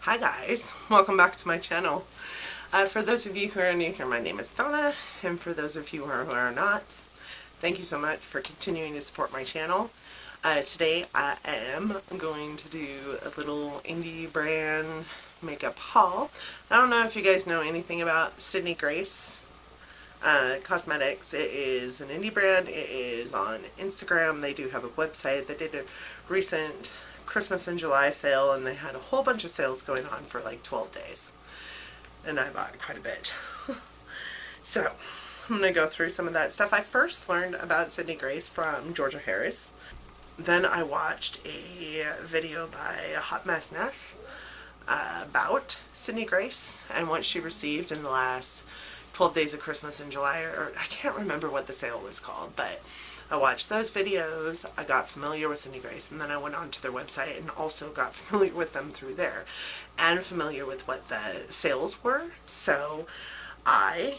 Hi guys, welcome back to my channel. For those of you who are new here, my name is Donna, and for those of you who are not, thank you so much for continuing to support my channel. Today I am going to do a little indie brand makeup haul. I don't know if you guys know anything about Sydney Grace Cosmetics. It is an indie brand. It is on Instagram. They do have a website. They did a recent Christmas and July sale, and they had a whole bunch of sales going on for like 12 days. And I bought quite a bit. So, I'm going to go through some of that stuff. I first learned about Sydney Grace from Georgia Harris. Then I watched a video by Hot Mess Ness about Sydney Grace and what she received in the last 12 days of Christmas in July, or I can't remember what the sale was called, but I watched those videos, I got familiar with Sydney Grace, and then I went onto their website and also got familiar with them through there, and familiar with what the sales were. So I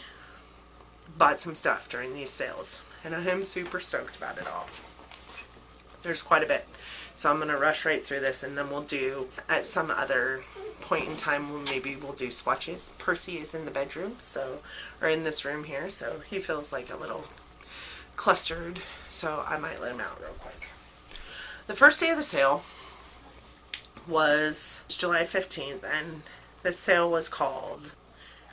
bought some stuff during these sales, and I am super stoked about it all. There's quite a bit, so I'm going to rush right through this, and then we'll do, at some other point in time, maybe we'll do swatches. Percy is in the bedroom, so, or in this room here, so he feels like a little clustered, so I might let him out real quick. The first day of the sale was July 15th, and the sale was called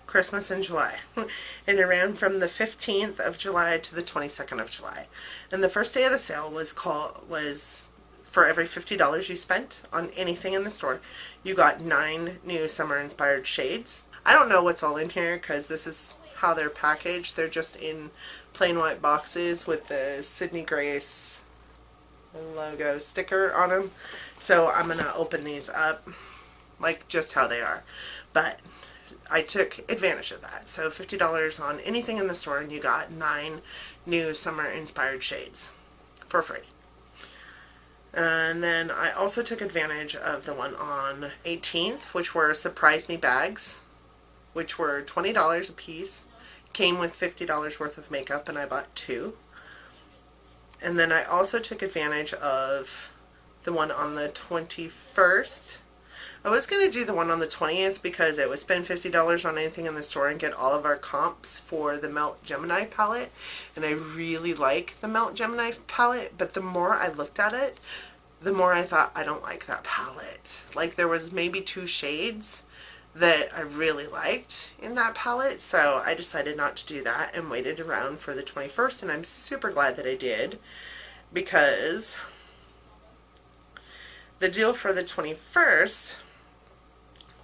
Christmas in July, and it ran from the 15th of July to the 22nd of July. And the first day of the sale was for every $50 you spent on anything in the store, you got 9 new summer inspired shades. I don't know what's all in here because this is how they're packaged. They're just in plain white boxes with the Sydney Grace logo sticker on them. So I'm going to open these up like just how they are. But I took advantage of that. So $50 on anything in the store, and you got 9 new summer inspired shades for free. And then I also took advantage of the one on 18th, which were Surprise Me bags, which were $20 a piece. Came with $50 worth of makeup, and I bought 2. And then I also took advantage of the one on the 21st. I was going to do the one on the 20th because it was spend $50 on anything in the store and get all of our comps for the Melt Gemini palette. And I really like the Melt Gemini palette, but the more I looked at it, the more I thought, I don't like that palette. Like, there was maybe 2 shades that I really liked in that palette, so I decided not to do that and waited around for the 21st, and I'm super glad that I did, because the deal for the 21st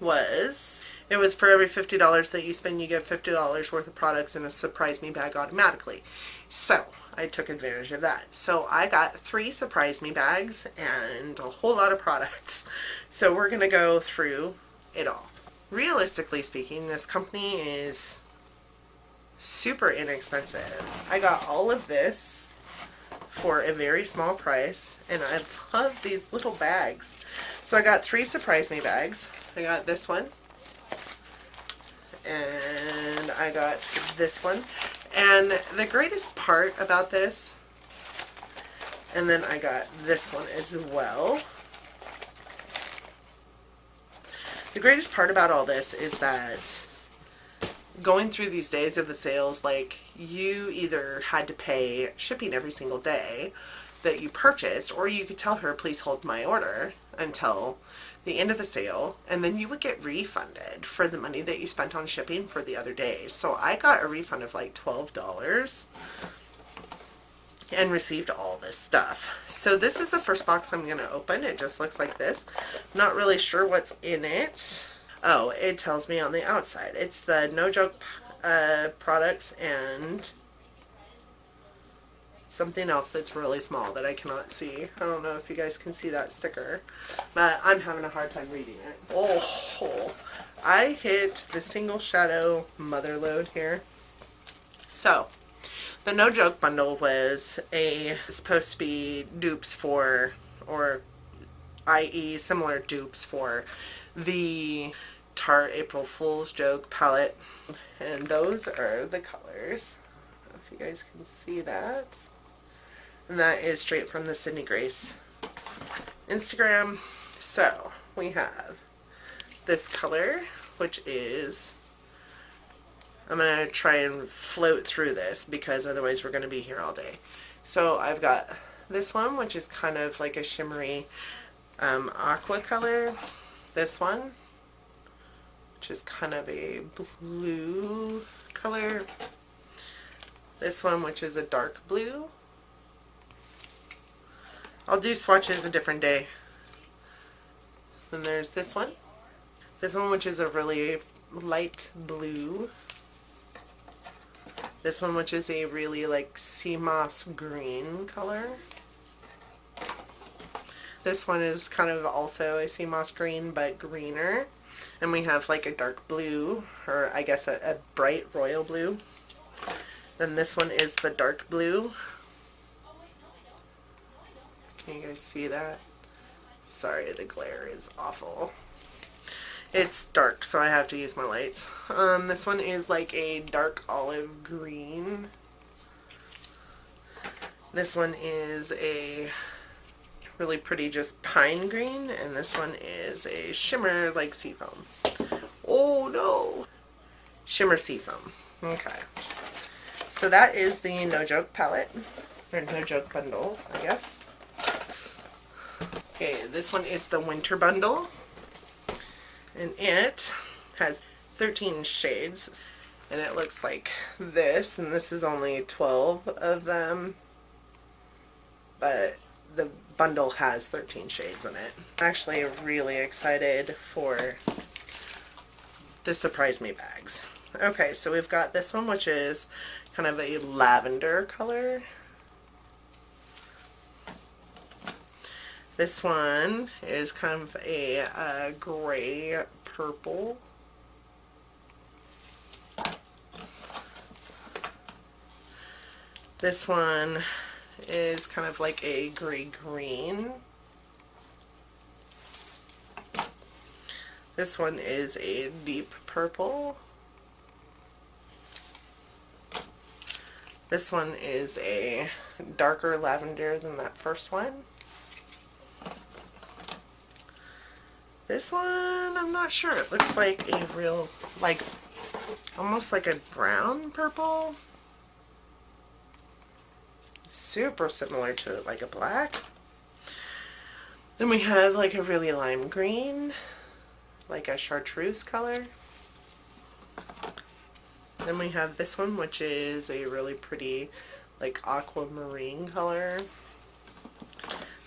was, it was for every $50 that you spend, you get $50 worth of products in a Surprise Me bag automatically. So I took advantage of that. So I got 3 Surprise Me bags and a whole lot of products. So we're going to go through it all. Realistically speaking, this company is super inexpensive. I got all of this for a very small price, and I love these little bags. So I got 3 Surprise Me bags. I got this one, and I got this one. And the greatest part about this, and then I got this one as well. The greatest part about all this is that going through these days of the sales, like, you either had to pay shipping every single day that you purchased, or you could tell her, please hold my order until the end of the sale, and then you would get refunded for the money that you spent on shipping for the other days. So I got a refund of like $12 and received all this stuff. So this is the first box I'm going to open. It just looks like this. Not really sure what's in it. Oh, it tells me on the outside. It's the No Joke products and something else that's really small that I cannot see. I don't know if you guys can see that sticker, but I'm having a hard time reading it. Oh, I hit the single shadow mother load here. So the No Joke bundle was supposed to be dupes for, or i.e. similar dupes for the Tarte April Fool's Joke palette. And those are the colors, if you guys can see that. And that is straight from the Sydney Grace Instagram. So we have this color, which is, I'm going to try and float through this because otherwise we're going to be here all day. So I've got this one, which is kind of like a shimmery aqua color. This one, which is kind of a blue color. This one, which is a dark blue. I'll do swatches a different day. Then there's this one. This one, which is a really light blue. This one, which is a really like sea moss green color. This one is kind of also a sea moss green, but greener. And we have like a dark blue, or I guess a bright royal blue. Then this one is the dark blue. Can you guys see that? Sorry, the glare is awful. It's dark, so I have to use my lights. This one is like a dark olive green. This one is a really pretty just pine green, and this one is a shimmer like sea foam. Oh no! Shimmer sea foam. Okay. So that is the No Joke palette, or No Joke bundle, I guess. Okay, this one is the winter bundle, and it has 13 shades, and it looks like this, and this is only 12 of them, but the bundle has 13 shades in it. I'm actually really excited for the Surprise Me bags. Okay, so we've got this one, which is kind of a lavender color. This one is kind of a gray purple. This one is kind of like a gray green. This one is a deep purple. This one is a darker lavender than that first one. This one, I'm not sure. It looks like a real, like, almost like a brown purple. Super similar to like a black. Then we have like a really lime green, like a chartreuse color. Then we have this one, which is a really pretty like aquamarine color.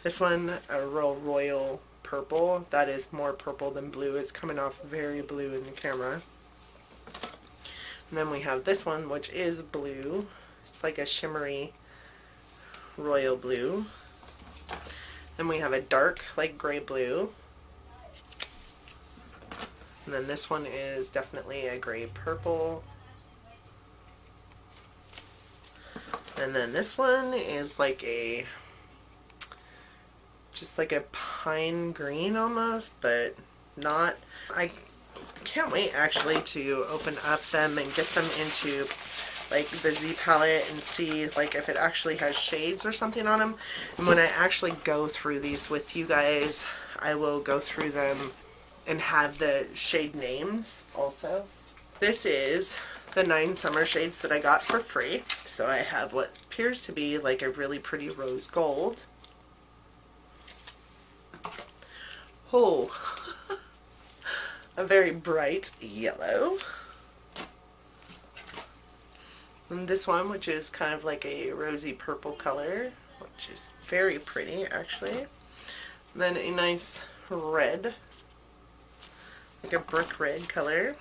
This one, a real royal purple. That is more purple than blue. It's coming off very blue in the camera. And then we have this one, which is blue. It's like a shimmery royal blue. Then we have a dark like gray blue. And then this one is definitely a gray purple. And then this one is like a, just like a pine green almost, but not. I can't wait actually to open up them and get them into like the Z palette and see like if it actually has shades or something on them. And when I actually go through these with you guys, I will go through them and have the shade names also. This is the 9 summer shades that I got for free. So I have what appears to be like a really pretty rose gold. Oh, a very bright yellow. And this one, which is kind of like a rosy purple color, which is very pretty actually. And then a nice red, like a brick red color.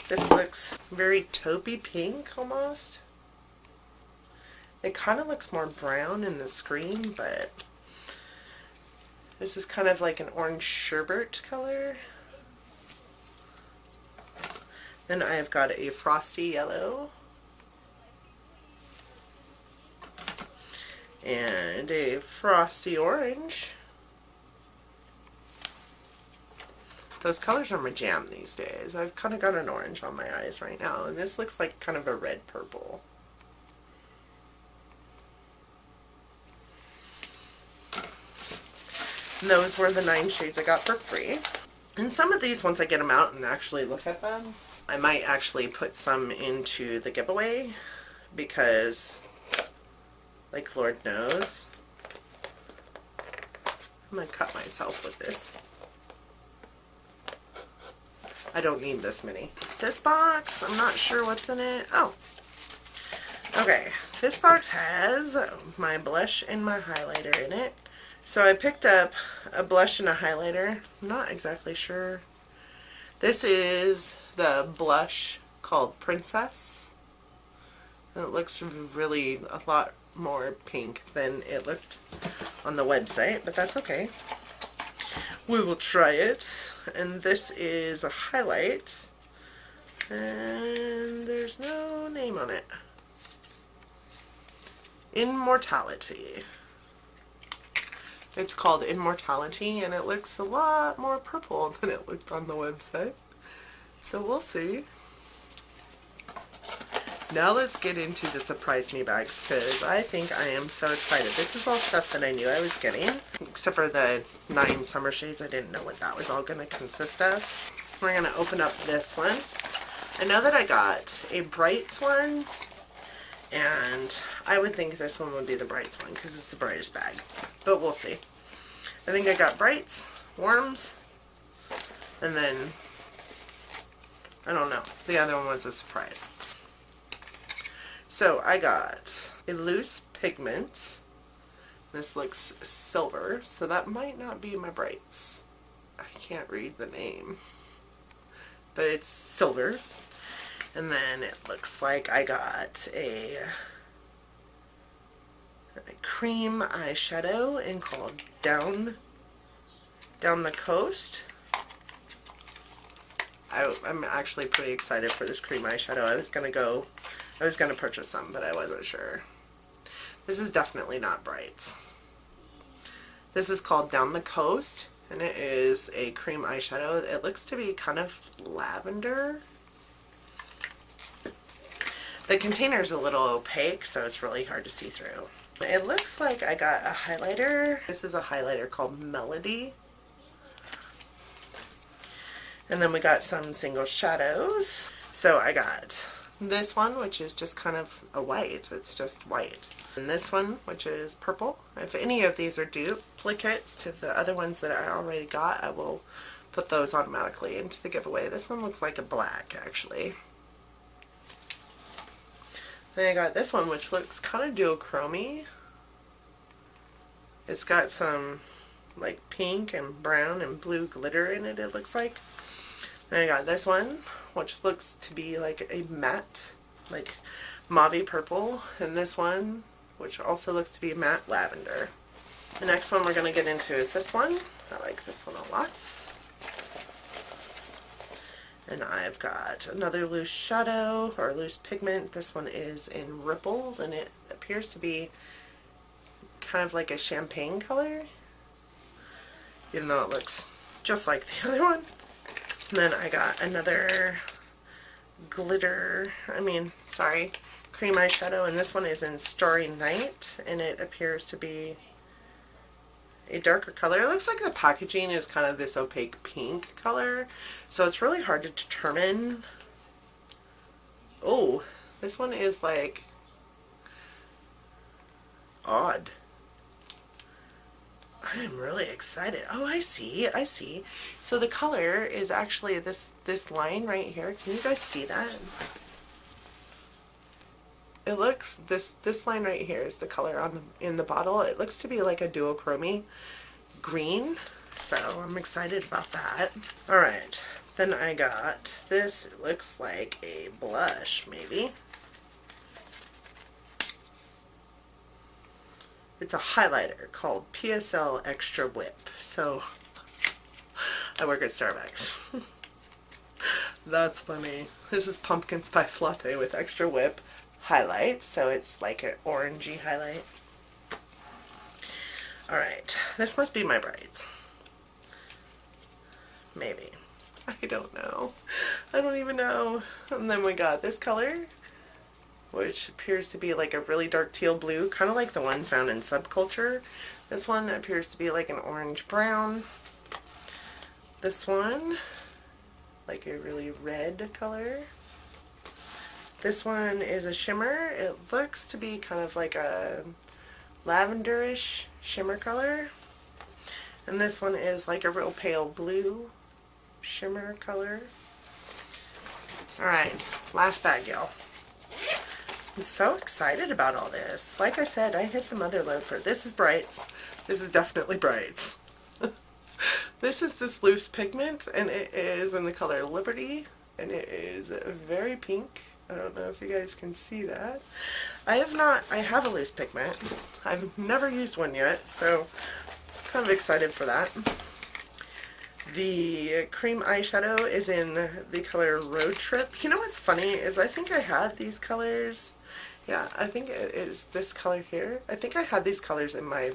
This looks very taupey pink almost. It kind of looks more brown in the screen, but this is kind of like an orange sherbet color. Then I've got a frosty yellow. And a frosty orange. Those colors are my jam these days. I've kind of got an orange on my eyes right now, and this looks like kind of a red purple. And those were the 9 shades I got for free. And some of these, once I get them out and actually look at them, I might actually put some into the giveaway because, like Lord knows, I'm going to cut myself with this. I don't need this many. This box, I'm not sure what's in it. Oh, okay. This box has my blush and my highlighter in it. So I picked up a blush and a highlighter. I'm not exactly sure. This is the blush called Princess. And it looks really a lot more pink than it looked on the website, but that's okay. We will try it. And this is a highlight. And there's no name on it. Immortality. It's called Immortality, and it looks a lot more purple than it looked on the website. So we'll see. Now let's get into the surprise me bags, because I think I am so excited. This is all stuff that I knew I was getting, except for the 9 summer shades. I didn't know what that was all going to consist of. We're going to open up this one. I know that I got a Brights one, and I would think this one would be the Brights one because it's the brightest bag, but we'll see. I think I got Brights, Worms, and then, I don't know, the other one was a surprise. So I got a loose pigment. This looks silver, so that might not be my Brights. I can't read the name, but it's silver. And then it looks like I got a cream eyeshadow in called Down the Coast. I'm actually pretty excited for this cream eyeshadow. I was gonna purchase some, but I wasn't sure. This is definitely not Brights. This is called Down the Coast, and it is a cream eyeshadow. It looks to be kind of lavender. The container is a little opaque, so it's really hard to see through. It looks like I got a highlighter. This is a highlighter called Melody. And then we got some single shadows. So I got this one, which is just kind of a white. It's just white. And this one, which is purple. If any of these are duplicates to the other ones that I already got, I will put those automatically into the giveaway. This one looks like a black, actually. Then I got this one, which looks kind of duochrome-y. It's got some like pink and brown and blue glitter in it, it looks like. Then I got this one, which looks to be like a matte, like mauve purple. And this one, which also looks to be matte lavender. The next one we're going to get into is this one. I like this one a lot. And I've got another loose shadow, or loose pigment. This one is in Ripples, and it appears to be kind of like a champagne color, even though it looks just like the other one. And then I got another cream eyeshadow, and this one is in Starry Night, and it appears to be a darker color. It looks like the packaging is kind of this opaque pink color, so it's really hard to determine. Oh, this one is like odd. I am really excited. Oh, I see. So the color is actually this line right here. Can you guys see that? It looks, this line right here is the color in the bottle. It looks to be like a duochrome green, so I'm excited about that. Alright, then I got this. It looks like a blush, maybe. It's a highlighter called PSL Extra Whip. So, I work at Starbucks. That's funny. This is pumpkin spice latte with extra whip highlight, so it's like an orangey highlight. Alright, this must be my Brights. Maybe. I don't know. I don't even know. And then we got this color, which appears to be like a really dark teal blue, kind of like the one found in Subculture. This one appears to be like an orange brown. This one, like a really red color. This one is a shimmer. It looks to be kind of like a lavenderish shimmer color. And this one is like a real pale blue shimmer color. Alright, last bag, y'all. I'm so excited about all this. Like I said, I hit the mother load for this is Brights. This is definitely Brights. This is this loose pigment, and it is in the color Liberty, and it is very pink. I don't know if you guys can see that. I have a loose pigment. I've never used one yet, so I'm kind of excited for that. The cream eyeshadow is in the color Road Trip. You know what's funny is I think I had these colors. Yeah, I think it is this color here. I think I had these colors in my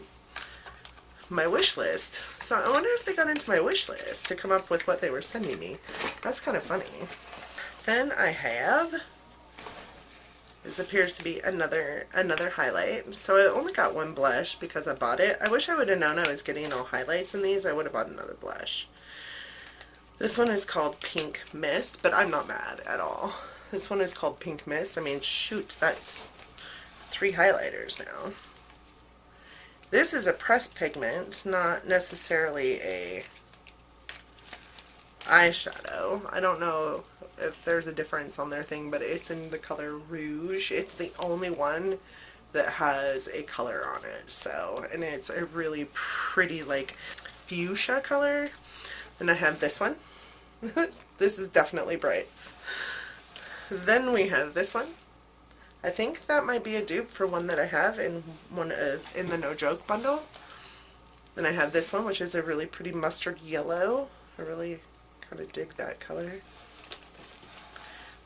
wish list. So I wonder if they got into my wish list to come up with what they were sending me. That's kind of funny. Then I have, this appears to be another highlight. So I only got one blush because I bought it. I wish I would have known I was getting all highlights in these. I would have bought another blush. This one is called Pink Mist, but I'm not mad at all. This one is called Pink Mist. I mean, shoot, that's 3 highlighters now. This is a pressed pigment, not necessarily a eyeshadow. I don't know if there's a difference on their thing, but it's in the color Rouge. It's the only one that has a color on it. So, and it's a really pretty, like, fuchsia color. Then I have this one. This is definitely Brights. Then we have this one. I think that might be a dupe for one that I have in in the No Joke bundle. Then I have this one, which is a really pretty mustard yellow. I really kind of dig that color.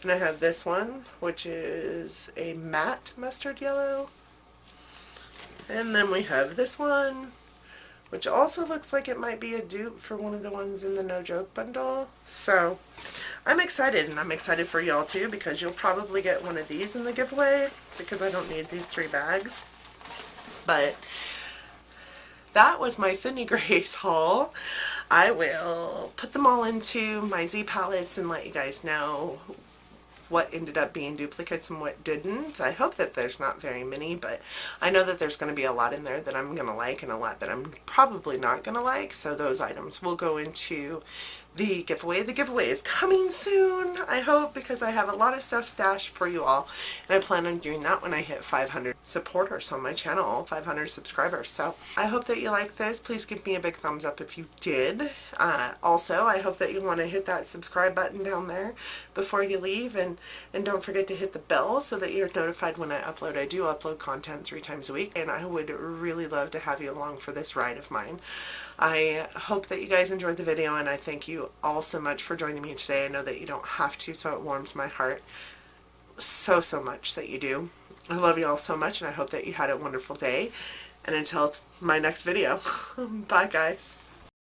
And I have this one, which is a matte mustard yellow. And then we have this one, which also looks like it might be a dupe for one of the ones in the No Joke bundle. So I'm excited, and I'm excited for y'all too, because you'll probably get one of these in the giveaway, because I don't need these 3 bags. But that was my Sydney Grace haul. I will put them all into my Z palettes and let you guys know what ended up being duplicates and what didn't. I hope that there's not very many, but I know that there's going to be a lot in there that I'm going to like and a lot that I'm probably not going to like, so those items will go into the giveaway. The giveaway is coming soon, I hope, because I have a lot of stuff stashed for you all, and I plan on doing that when I hit 500 supporters on my channel, 500 subscribers. So I hope that you like this. Please give me a big thumbs up if you did. Also, I hope that you want to hit that subscribe button down there before you leave, and don't forget to hit the bell so that you're notified when I upload. I do upload content 3 times a week, and I would really love to have you along for this ride of mine. I hope that you guys enjoyed the video, and I thank you all so much for joining me today. I know that you don't have to, so it warms my heart so much that you do. I love you all so much, and I hope that you had a wonderful day. And until my next video, bye guys.